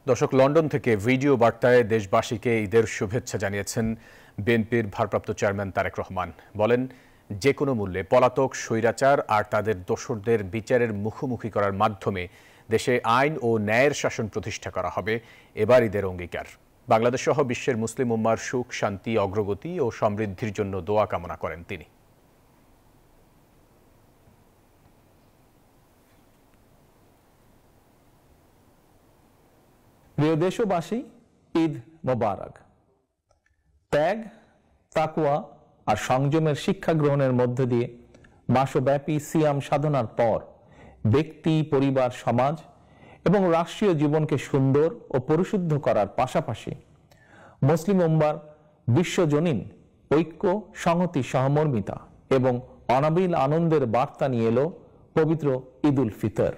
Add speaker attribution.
Speaker 1: দর্শক, লন্ডন থেকে ভিডিও বার্তায় দেশবাসীকে ঈদের শুভেচ্ছা জানিয়েছেন বিএনপির ভারপ্রাপ্ত চেয়ারম্যান তারেক রহমান। বলেন, যে কোনো মূল্যে পলাতক স্বৈরাচার আর তাদের দোসরদের বিচারের মুখোমুখি করার মাধ্যমে দেশে আইন ও ন্যায়ের শাসন প্রতিষ্ঠা করা হবে এবার ঈদের অঙ্গীকার। বাংলাদেশ সহ বিশ্বের মুসলিম উম্মার সুখ, শান্তি, অগ্রগতি ও সমৃদ্ধির জন্য দোয়া কামনা করেন তিনি।
Speaker 2: প্রিয় দেশবাসী, ঈদ মোবারক। ত্যাগ, তাকওয়া আর সংযমের শিক্ষা গ্রহণের মধ্য দিয়ে মাসব্যাপী সিয়াম সাধনার পর ব্যক্তি, পরিবার, সমাজ এবং রাষ্ট্রীয় জীবনকে সুন্দর ও পরিশুদ্ধ করার পাশাপাশি মুসলিম উম্মার বিশ্বজনীন ঐক্য, সংহতি, সহমর্মিতা এবং অনাবিল আনন্দের বার্তা নিয়ে এলো পবিত্র ঈদ উল ফিতর।